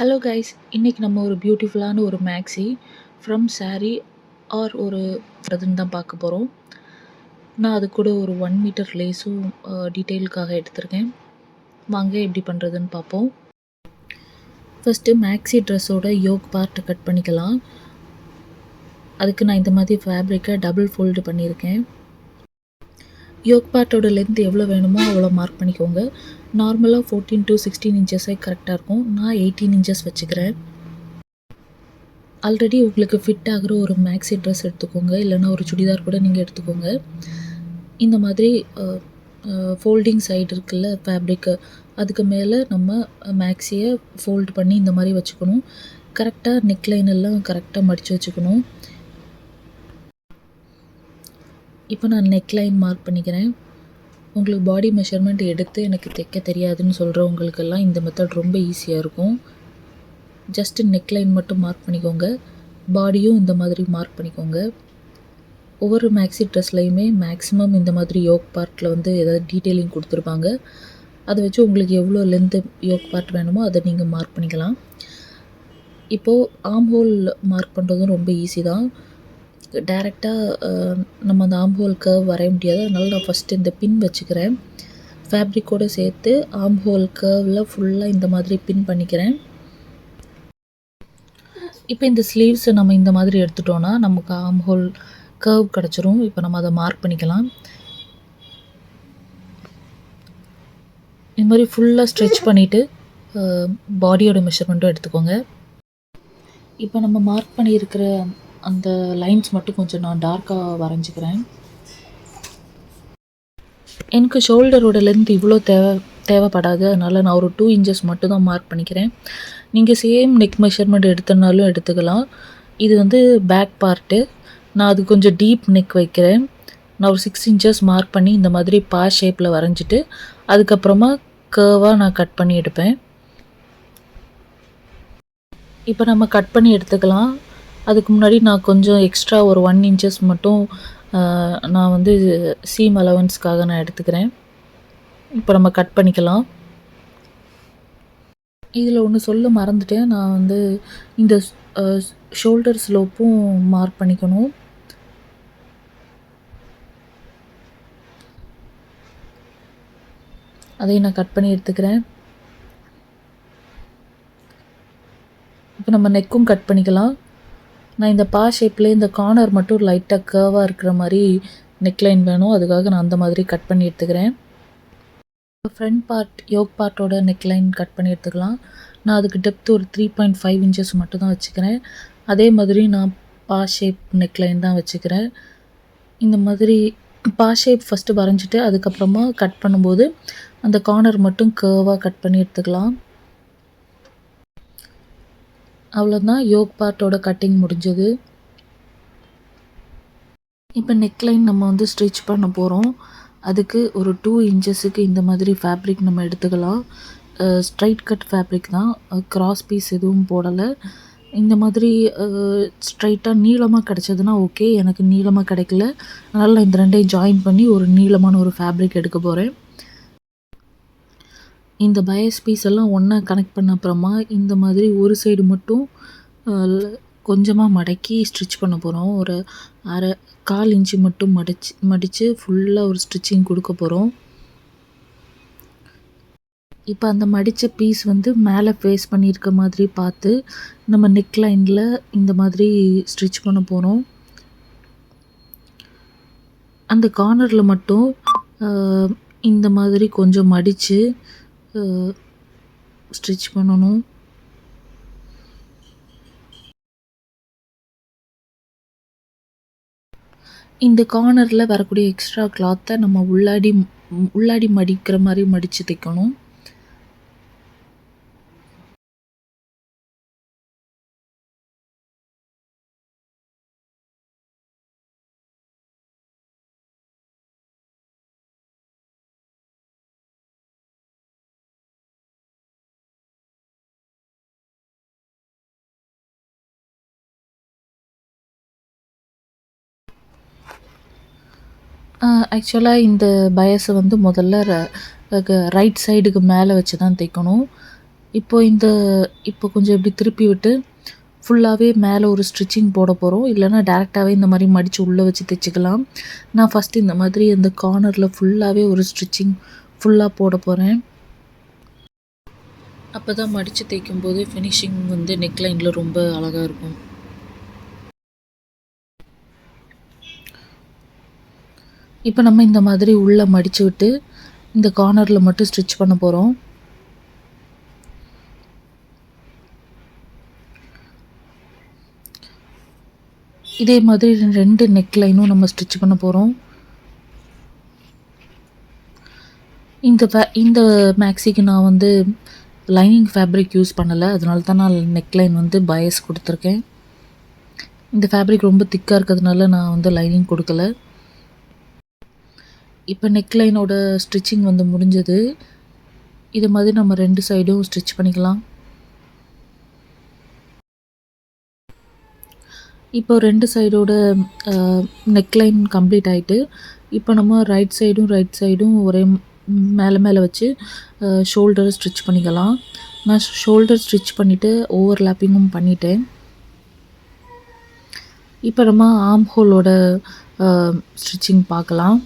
Hello guys, இன்னைக்கு நம்ம ஒரு பியூட்டிஃபுல்லான ஒரு மேக்ஸி ஃப்ரம் சாரீ ஆர் ஒரு அதுன்னு தான் பார்க்க போகிறோம். நான் அது கூட ஒரு 1 மீட்டர் லேஸும் டீட்டெயிலுக்காக எடுத்திருக்கேன். வாங்க எப்படி பண்ணுறதுன்னு பார்ப்போம். ஃபஸ்ட்டு மேக்ஸி ட்ரெஸ்ஸோட யோக் பார்ட்டை கட் பண்ணிக்கலாம். அதுக்கு நான் இந்த மாதிரி ஃபேப்ரிக்கை டபுள் ஃபோல்டு பண்ணியிருக்கேன். யோக் பார்ட்டோட லென்த் எவ்வளோ வேணுமோ அவ்வளோ மார்க் பண்ணிக்கோங்க. நார்மலாக 14 to 16 இன்ச்சஸே கரெக்டாக இருக்கும். நான் 18 இன்ச்சஸ் வச்சுக்கிறேன். ஆல்ரெடி உங்களுக்கு ஃபிட் ஆகிற ஒரு மேக்ஸி ட்ரெஸ் எடுத்துக்கோங்க, இல்லைனா ஒரு சுடிதார் கூட நீங்கள் எடுத்துக்கோங்க. இந்த மாதிரி ஃபோல்டிங் சைடு இருக்குல்ல ஃபேப்ரிக்கு, அதுக்கு மேலே நம்ம மேக்ஸியை ஃபோல்டு பண்ணி இந்த மாதிரி வச்சுக்கணும். கரெக்டாக நெக்லைன் எல்லாம் கரெக்டாக மடித்து வச்சுக்கணும். இப்போ நான் நெக்லைன் மார்க் பண்ணிக்கிறேன். உங்களுக்கு பாடி மெஷர்மெண்ட் எடுத்து எனக்கு தைக்க தெரியாதுன்னு சொல்கிறவங்களுக்கெல்லாம் இந்த மெத்தட் ரொம்ப ஈஸியாக இருக்கும். ஜஸ்ட்டு நெக்லைன் மட்டும் மார்க் பண்ணிக்கோங்க. பாடியும் இந்த மாதிரி மார்க் பண்ணிக்கோங்க. ஒவ்வொரு மேக்ஸி ட்ரெஸ்லையுமே மேக்ஸிமம் இந்த மாதிரி யோக் பார்ட்டில் வந்து ஏதாவது டீட்டெயிலிங் கொடுத்துருப்பாங்க. அதை வச்சு உங்களுக்கு எவ்வளோ லென்த்து யோக் பார்ட் வேணுமோ அதை நீங்கள் மார்க் பண்ணிக்கலாம். இப்போது ஆம் ஹோல் மார்க் பண்ணுறதும் ரொம்ப ஈஸி தான். டைரெக்டாக நம்ம அந்த ஆம் ஹோல் கர்வ் வரைய முடியாது. அதனால் நான் ஃபஸ்ட்டு இந்த பின் வச்சுக்கிறேன். ஃபேப்ரிக்கோடு சேர்த்து ஆம் ஹோல் கர்வில் ஃபுல்லாக இந்த மாதிரி பின் பண்ணிக்கிறேன். இப்போ இந்த ஸ்லீவ்ஸை நம்ம இந்த மாதிரி எடுத்துட்டோன்னா நமக்கு ஆம் ஹோல் கர்வ் கிடச்சிரும். இப்போ நம்ம அதை மார்க் பண்ணிக்கலாம். இந்த மாதிரி ஃபுல்லாக ஸ்ட்ரெச் பண்ணிவிட்டு பாடியோட மெஷர்மெண்ட்டும் எடுத்துக்கோங்க. இப்போ நம்ம மார்க் பண்ணியிருக்கிற அந்த லைன்ஸ் மட்டும் கொஞ்சம் நான் டார்க்காக வரைஞ்சிக்கிறேன். எனக்கு ஷோல்டரோட லென்த் இவ்வளோ தேவைப்படாது. அதனால் நான் ஒரு 2 இன்ச்சஸ் மட்டும் தான் மார்க் பண்ணிக்கிறேன். நீங்கள் சேம் நெக் மெஷர்மெண்ட் எடுத்தனாலும் எடுத்துக்கலாம். இது வந்து பேக் பார்ட்டு. நான் அது கொஞ்சம் டீப் நெக் வைக்கிறேன். நான் ஒரு 6 இன்ச்சஸ் மார்க் பண்ணி இந்த மாதிரி பா ஷேப்பில் வரைஞ்சிட்டு அதுக்கப்புறமா கர்வாக நான் கட் பண்ணி எடுப்பேன். இப்போ நம்ம கட் பண்ணி எடுத்துக்கலாம். அதுக்கு முன்னாடி நான் கொஞ்சம் எக்ஸ்ட்ரா ஒரு 1 இன்ச்சஸ் மட்டும் நான் வந்து சீம் அலவன்ஸ்க்காக நான் எடுத்துக்கிறேன். இப்போ நம்ம கட் பண்ணிக்கலாம். இதில் ஒன்று சொல்ல மறந்துட்டேன். நான் வந்து இந்த ஷோல்டர் ஸ்லோப்பும் மார்க் பண்ணிக்கணும். அதையும் நான் கட் பண்ணி எடுத்துக்கிறேன். இப்போ நம்ம நெக்கும் கட் பண்ணிக்கலாம். நான் இந்த பா ஷேப்பில் இந்த கார்னர் மட்டும் லைட்டாக கர்வாக இருக்கிற மாதிரி நெக்லைன் வேணும். அதுக்காக நான் அந்த மாதிரி கட் பண்ணி எடுத்துக்கிறேன். ஃப்ரண்ட் பார்ட் யோக் பார்ட்டோட நெக்லைன் கட் பண்ணி எடுத்துக்கலாம். நான் அதுக்கு டெப்த் ஒரு 3.5 இன்ச்சஸ் மட்டும் தான் வச்சுக்கிறேன். அதே மாதிரி நான் பா ஷேப் நெக்லைன் தான் வச்சுக்கிறேன். இந்த மாதிரி பா ஷேப் ஃபஸ்ட்டு வரைஞ்சிட்டு அதுக்கப்புறமா கட் பண்ணும்போது அந்த கார்னர் மட்டும் கர்வாக கட் பண்ணி எடுத்துக்கலாம். அவ்வளோதான், யோக் பார்ட்டோட கட்டிங் முடிஞ்சது. இப்போ நெக்லைன் நம்ம வந்து ஸ்டிச் பண்ண போகிறோம். அதுக்கு ஒரு 2 இன்ச்சஸுக்கு இந்த மாதிரி ஃபேப்ரிக் நம்ம எடுத்துக்கலாம். ஸ்ட்ரைட் கட் ஃபேப்ரிக் தான், கிராஸ் பீஸ் எதுவும் போடலை. இந்த மாதிரி ஸ்ட்ரைட்டாக நீளமாக கிடச்சதுன்னா ஓகே. எனக்கு நீளமாக கிடைக்கல. அதனால் நான் இந்த ரெண்டையும் ஜாயின் பண்ணி ஒரு நீளமான ஒரு ஃபேப்ரிக் எடுக்க போகிறேன். இந்த பயஸ் பீஸ் எல்லாம் ஒன்றா கனெக்ட் பண்ண அப்புறமா இந்த மாதிரி ஒரு சைடு மட்டும் கொஞ்சமாக மடக்கி ஸ்டிச் பண்ண போகிறோம். ஒரு 1/4 இன்ச்சு மட்டும் மடித்து ஃபுல்லாக ஒரு ஸ்டிச்சிங் கொடுக்க போகிறோம். இப்போ அந்த மடித்த பீஸ் வந்து மேலே ஃபேஸ் பண்ணியிருக்க மாதிரி பார்த்து நம்ம நெக் லைனில் இந்த மாதிரி ஸ்டிச் பண்ண போகிறோம். அந்த கார்னரில் மட்டும் இந்த மாதிரி கொஞ்சம் மடித்து ஸ்டிச் பண்ணணும். இந்த கார்னரில் வரக்கூடிய எக்ஸ்ட்ரா கிளாத்தை நம்ம உள்ளாடி மடிக்கிற மாதிரி மடித்து தைக்கணும். ஆக்சுவலாக இந்த பயஸை வந்து முதல்ல ரைட் சைடுக்கு மேலே வச்சு தான் தைக்கணும். இப்போ கொஞ்சம் இப்படி திருப்பி விட்டு ஃபுல்லாகவே மேலே ஒரு ஸ்டிச்சிங் போட போகிறோம். இல்லைனா டேரெக்டாகவே இந்த மாதிரி மடித்து உள்ளே வச்சு தைச்சிக்கலாம். நான் ஃபஸ்ட்டு இந்த மாதிரி இந்த கார்னரில் ஃபுல்லாகவே ஒரு ஸ்டிச்சிங் ஃபுல்லாக போட போகிறேன். அப்போ தான் மடித்து தைக்கும்போது ஃபினிஷிங் வந்து நெக்லைனில் ரொம்ப அழகாக இருக்கும். இப்போ நம்ம இந்த மாதிரி உள்ளே மடித்து விட்டு இந்த கார்னரில் மட்டும் ஸ்டிச் பண்ண போகிறோம். இதே மாதிரி 2 நெக்லைனும் நம்ம ஸ்டிச் பண்ண போகிறோம். இந்த மேக்ஸிக்கு நான் வந்து லைனிங் ஃபேப்ரிக் யூஸ் பண்ணலை. அதனால தான் நான் நெக்லைன் வந்து பயஸ் கொடுத்துருக்கேன். இந்த ஃபேப்ரிக் ரொம்ப திக்காக இருக்கிறதுனால நான் வந்து லைனிங் கொடுக்கல. இப்போ நெக்லைனோட ஸ்டிச்சிங் வந்து முடிஞ்சது. இது மாதிரி நம்ம 2 சைடும் ஸ்டிச் பண்ணிக்கலாம். இப்போ 2 சைடோட நெக்லைன் கம்ப்ளீட் ஆகிட்டு, இப்போ நம்ம ரைட் சைடும் ஒரே மேலே வச்சு ஷோல்டரை ஸ்டிச் பண்ணிக்கலாம். நான் ஷோல்டர் ஸ்டிச் பண்ணிவிட்டு ஓவர்லாப்பிங்கும் பண்ணிட்டேன். இப்போ நம்ம ஆர்ம் ஹோலோட ஸ்டிச்சிங் பார்க்கலாம்.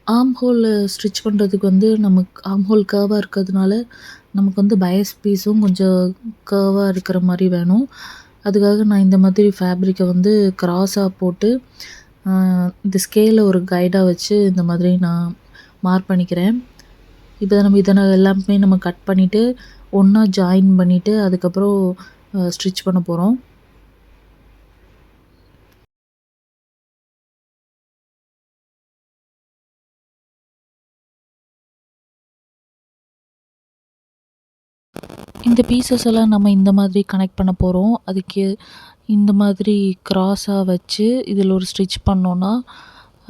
ஆர்ம் ஹோல் ஸ்டிச் பண்ணுறதுக்கு வந்து நமக்கு ஆர்ம் ஹோல் கர்வாக இருக்கிறதுனால நமக்கு வந்து பயஸ் பீஸும் கொஞ்சம் கர்வாக இருக்கிற மாதிரி வேணும். அதுக்காக நான் இந்த மாதிரி ஃபேப்ரிக்கை வந்து கிராஸாக போட்டு இந்த ஸ்கேலை ஒரு கைடாக வச்சு இந்த மாதிரி நான் மார்க் பண்ணிக்கிறேன். இப்போ நம்ம எல்லாமே நம்ம கட் பண்ணிவிட்டு ஒன்றா ஜாயின் பண்ணிவிட்டு அதுக்கப்புறம் ஸ்டிச் பண்ண போகிறோம். இந்த பீசஸ் எல்லாம் நம்ம இந்த மாதிரி கனெக்ட் பண்ண போகிறோம். அதுக்கு இந்த மாதிரி கிராஸாக வச்சு இதில் ஒரு ஸ்டிச் பண்ணோன்னா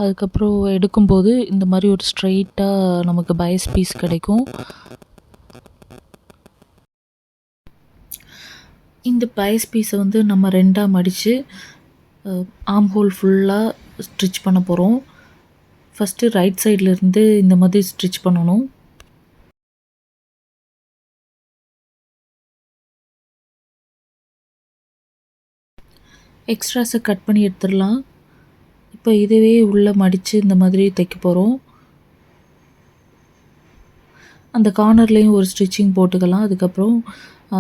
அதுக்கப்புறம் எடுக்கும்போது இந்த மாதிரி ஒரு ஸ்ட்ரெயிட்டாக நமக்கு பயஸ் பீஸ் கிடைக்கும். இந்த பயஸ் பீஸை வந்து நம்ம 2ஆக மடித்து ஆர்ம் ஹோல் ஃபுல்லாக ஸ்டிச் பண்ண போகிறோம். ஃபஸ்ட்டு ரைட் சைட்லேருந்து இந்த மாதிரி ஸ்டிச் பண்ணணும். எக்ஸ்ட்ராஸை கட் பண்ணி எடுத்துடலாம். இப்போ இதுவே உள்ளே மடித்து இந்த மாதிரி தைக்க போகிறோம். அந்த கார்னர்லேயும் ஒரு ஸ்டிச்சிங் போட்டுக்கலாம். அதுக்கப்புறம்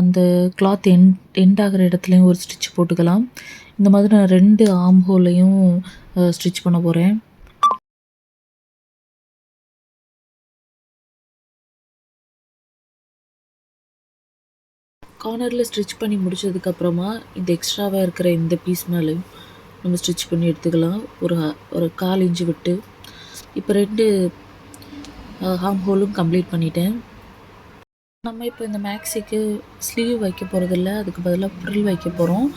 அந்த கிளாத் எண்ட் ஆகிற இடத்துலையும் ஒரு ஸ்டிச் போட்டுக்கலாம். இந்த மாதிரி நான் 2 ஆர்ம் ஹோலையும் ஸ்டிச் பண்ண போகிறேன். கார்னரில் ஸ்டிச் பண்ணி முடித்ததுக்கப்புறமா இந்த எக்ஸ்ட்ராவாக இருக்கிற இந்த பீஸ் மேலேயும் நம்ம ஸ்டிச் பண்ணி எடுத்துக்கலாம். ஒரு 1/4 இன்ச்சு விட்டு. இப்போ 2 ஆர்ம் ஹோலும் கம்ப்ளீட் பண்ணிட்டேன். நம்ம இப்போ இந்த மேக்ஸிக்கு ஸ்லீவ் வைக்க போகிறதில்ல, அதுக்கு பதிலாக ஃப்ரில் வைக்க போகிறோம்.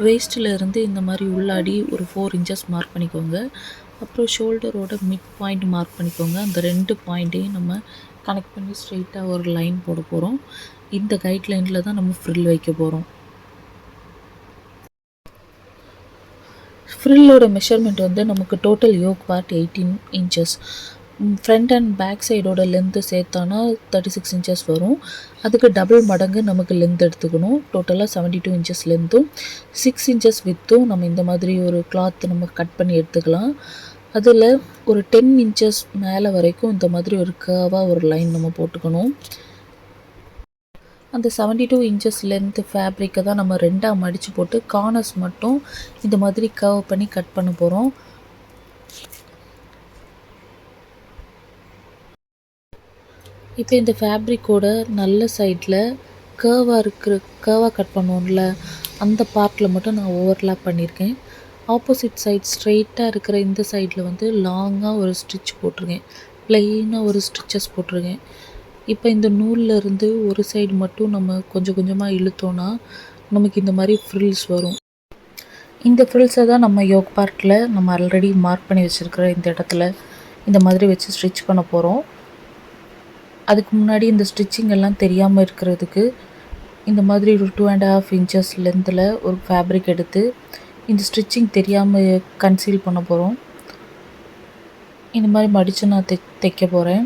வேஸ்ட்டில் இருந்து இந்த மாதிரி உள்ளாடி ஒரு 4 இன்ச்சஸ் மார்க் பண்ணிக்கோங்க. அப்புறம் ஷோல்டரோட மிட் பாயிண்ட் மார்க் பண்ணிக்கோங்க. அந்த 2 பாயிண்ட்டையும் நம்ம கனெக்ட் பண்ணி ஸ்ட்ரெயிட்டாக ஒரு லைன் போட போகிறோம். இந்த கைட்லைனில் தான் நம்ம ஃப்ரில் வைக்க போகிறோம். ஃப்ரில்லோட மெஷர்மெண்ட் வந்து நமக்கு total yoke part 18 inches. Front and back சைடோட லென்த்து சேர்த்தோன்னா 36 இன்ச்சஸ் வரும். அதுக்கு டபுள் மடங்கு நமக்கு லென்த் எடுத்துக்கணும். டோட்டலாக 72 இன்ச்சஸ் லென்த்தும் 6 இன்ச்சஸ் வித்தும் நம்ம இந்த மாதிரி ஒரு கிளாத் நம்ம கட் பண்ணி எடுத்துக்கலாம். அதில் ஒரு 10 இன்ச்சஸ் மேலே வரைக்கும் இந்த மாதிரி ஒரு கர்வாக ஒரு லைன் நம்ம போட்டுக்கணும். அந்த 72 இன்ச்சஸ் லென்த்து ஃபேப்ரிக்கை தான் நம்ம 2ஆக மடித்து போட்டு கார்னர்ஸ் மட்டும் இந்த மாதிரி கர்வ் பண்ணி கட் பண்ண போகிறோம். இப்போ இந்த ஃபேப்ரிக்கோட நல்ல சைடில் கர்வாக கட் பண்ணுவோம்ல, அந்த பார்ட்டில் மட்டும் நான் ஓவர்லாப் பண்ணியிருக்கேன். ஆப்போசிட் சைட் ஸ்ட்ரெயிட்டாக இருக்கிற இந்த சைடில் வந்து லாங்காக ஒரு ஸ்டிச் போட்டிருக்கேன். ப்ளெயினாக ஒரு ஸ்டிச்சஸ் போட்டிருக்கேன். இப்போ இந்த நூலில் இருந்து ஒரு சைடு மட்டும் நம்ம கொஞ்சம் கொஞ்சமாக இழுத்தோன்னா நமக்கு இந்த மாதிரி ஃப்ரில்ஸ் வரும். இந்த ஃப்ரில்ஸை தான் நம்ம யோக் பார்ட்டில் நம்ம ஆல்ரெடி மார்க் பண்ணி வச்சுருக்கிற இந்த இடத்துல இந்த மாதிரி வச்சு ஸ்டிச் பண்ண போகிறோம். அதுக்கு முன்னாடி இந்த ஸ்டிச்சிங் எல்லாம் தெரியாமல் இருக்கிறதுக்கு இந்த மாதிரி ஒரு 2.5 இன்ச்சஸ் லென்த்தில் ஒரு ஃபேப்ரிக் எடுத்து இந்த ஸ்டிச்சிங் தெரியாமல் கன்சீல் பண்ண போகிறோம். இந்த மாதிரி மடித்து நான் தைக்க போகிறேன்.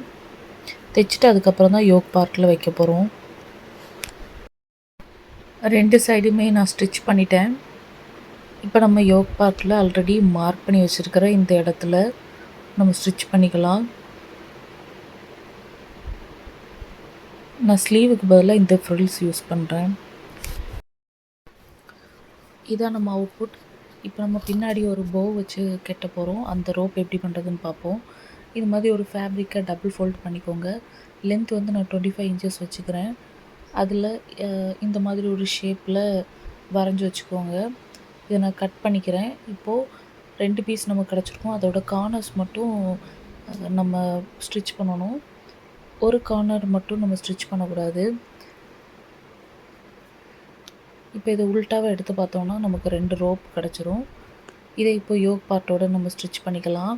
தைச்சிட்டு அதுக்கப்புறம் தான் யோக் பார்ட்டில் வைக்க போகிறோம். 2 சைடுமே நான் ஸ்டிச் பண்ணிட்டேன். இப்போ நம்ம யோக் பார்ட்டில் ஆல்ரெடி மார்க் பண்ணி வச்சுருக்கிற இந்த இடத்துல நம்ம ஸ்டிச் பண்ணிக்கலாம். நான் ஸ்லீவுக்கு பதிலாக இந்த ஃப்ரில்ஸ் யூஸ் பண்ணுறேன். இதான் நம்ம அவுட்புட். இப்போ நம்ம பின்னாடி ஒரு போ வச்சு கட்ட போகிறோம். அந்த ரோப் எப்படி பண்ணுறதுன்னு பார்ப்போம். இது மாதிரி ஒரு ஃபேப்ரிக்கை டபுள் ஃபோல்ட் பண்ணிக்கோங்க. லென்த் வந்து நான் 25 இன்ச்சஸ் வச்சுக்கிறேன். அதில் இந்த மாதிரி ஒரு ஷேப்பில் வரைஞ்சி வச்சுக்கோங்க. இதை நான் கட் பண்ணிக்கிறேன். இப்போது 2 பீஸ் நமக்கு கிடச்சிருக்கும். அதோட கார்னர்ஸ் மட்டும் நம்ம ஸ்டிச் பண்ணணும். ஒரு கார்னர் மட்டும் நம்ம ஸ்டிச் பண்ணக்கூடாது. இப்போ இதை உல்ட்டாவை எடுத்து பார்த்தோம்னா நமக்கு 2 ரோப் கிடச்சிரும். இதை இப்போ யோக் பார்ட்டோடு நம்ம ஸ்டிச் பண்ணிக்கலாம்.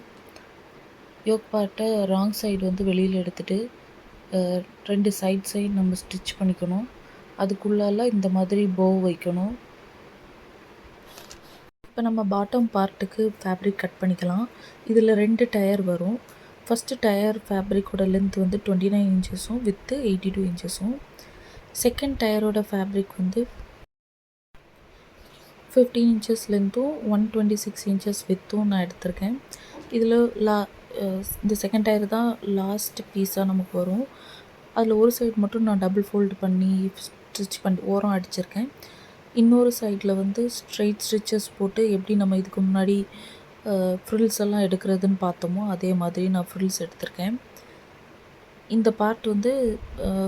யோக் பார்ட்டை ராங் சைடு வந்து வெளியில் எடுத்துகிட்டு 2 சைடு நம்ம ஸ்டிச் பண்ணிக்கணும். அதுக்குள்ளால இந்த மாதிரி போ வைக்கணும். இப்போ நம்ம பாட்டம் பார்ட்டுக்கு ஃபேப்ரிக் கட் பண்ணிக்கலாம். இதில் 2 டயர் வரும். ஃபஸ்ட்டு டயர் ஃபேப்ரிக்கோட லென்த் வந்து 29 இன்ச்சஸும் வித்து 82 இன்ச்சஸும். செகண்ட் டயரோட ஃபேப்ரிக் வந்து 15 இன்ச்சஸ் லென்த்தும் 126 இன்ச்சஸ் வித்தும் நான் எடுத்திருக்கேன். இதில் இந்த செகண்ட் டயர் தான் லாஸ்ட் பீஸாக நமக்கு வரும். அதில் ஒரு சைடு மட்டும் நான் டபுள் ஃபோல்டு பண்ணி ஸ்டிச் பண்ணி ஓரம் அடிச்சிருக்கேன். இன்னொரு சைடில் வந்து ஸ்ட்ரெயிட் ஸ்டிச்சஸ் போட்டு எப்படி நம்ம இதுக்கு முன்னாடி ஃப்ரில்ஸ் எல்லாம் எடுக்கிறதுன்னு பார்த்தோமோ அதே மாதிரி நான் ஃப்ரில்ஸ் எடுத்திருக்கேன். இந்த பார்ட் வந்து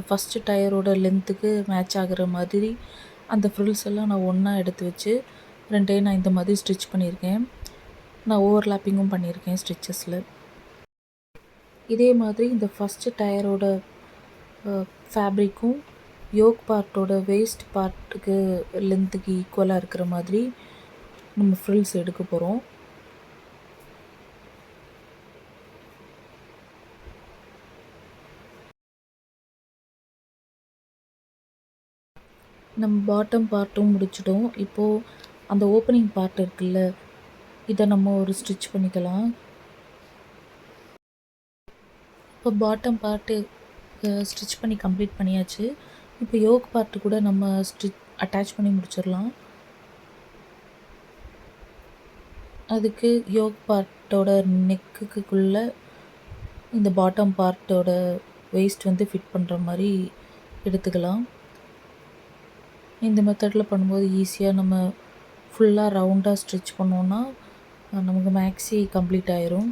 ஃபஸ்ட்டு டயரோட லென்த்துக்கு மேட்ச் ஆகிற மாதிரி அந்த ஃப்ரில்ஸ் எல்லாம் நான் ஒன்றா எடுத்து வச்சு 2டையும் நான் இந்த மாதிரி ஸ்டிச் பண்ணியிருக்கேன். நான் ஓவர்லாப்பிங்கும் பண்ணியிருக்கேன் ஸ்டிச்சஸில். இதே மாதிரி இந்த ஃபஸ்ட்டு டயரோட ஃபேப்ரிக்கும் யோக் பார்ட்டோட வேஸ்ட் பார்ட்டுக்கு லென்த்துக்கு ஈக்குவலாக இருக்கிற மாதிரி நம்ம ஃப்ரில்ஸ் எடுக்க போகிறோம். நம்ம பாட்டம் பார்ட்டும் முடிச்சிட்டோம். இப்போது அந்த ஓப்பனிங் பார்ட் இருக்குல்ல, இதை நம்ம ஒரு ஸ்டிச் பண்ணிக்கலாம். இப்போ பாட்டம் பார்ட்டு ஸ்டிச் பண்ணி கம்ப்ளீட் பண்ணியாச்சு. இப்போ யோக் பார்ட்டு கூட நம்ம அட்டாச் பண்ணி முடிச்சிடலாம். அதுக்கு யோக் பார்ட்டோட நெக்குக்குள்ளே இந்த பாட்டம் பார்ட்டோட வேஸ்ட் வந்து ஃபிட் பண்ணுற மாதிரி எடுத்துக்கலாம். இந்த மெத்தடில் பண்ணும்போது ஈஸியாக நம்ம ஃபுல்லாக ரவுண்டாக ஸ்டிச் பண்ணோன்னா நமக்கு மேக்ஸி கம்ப்ளீட் ஆயிரும்.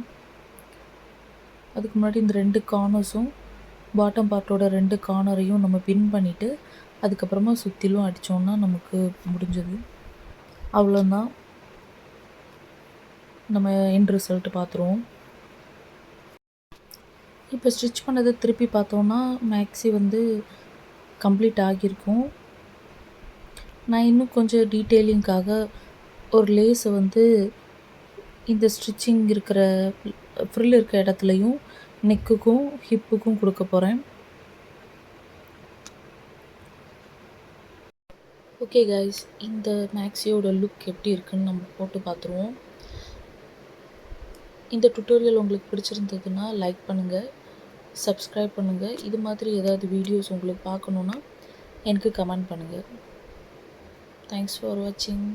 அதுக்கு முன்னாடி இந்த 2 கார்னர்ஸும் பாட்டம் பார்ட்டோட 2 கார்னரையும் நம்ம பின் பண்ணிவிட்டு அதுக்கப்புறமா சுற்றிலும் அடித்தோன்னா நமக்கு முடிஞ்சது. அவ்வளோதான். நம்ம எண்ட் ரிசல்ட் பார்த்துருவோம். இப்போ ஸ்டிச் பண்ணதை திருப்பி பார்த்தோன்னா மேக்ஸி வந்து கம்ப்ளீட் ஆகியிருக்கும். நான் இன்னும் கொஞ்சம் டீட்டெயிலிங்காக ஒரு லேஸை வந்து இந்த ஸ்டிச்சிங் இருக்கிற ஃப்ரில் இருக்கிற இடத்துலையும் நெக்குக்கும் ஹிப்புக்கும் கொடுக்க போகிறேன். ஓகே கைஸ், இந்த மேக்ஸியோட லுக் எப்படி இருக்குன்னு நம்ம போட்டு பார்த்துருவோம். இந்த டுட்டோரியல் உங்களுக்கு பிடிச்சிருந்ததுன்னா லைக் பண்ணுங்கள், சப்ஸ்கிரைப் பண்ணுங்கள். இது மாதிரி ஏதாவது வீடியோஸ் உங்களுக்கு பார்க்கணுன்னா எனக்கு கமெண்ட் பண்ணுங்கள். தேங்க்ஸ் ஃபார் வாட்சிங்.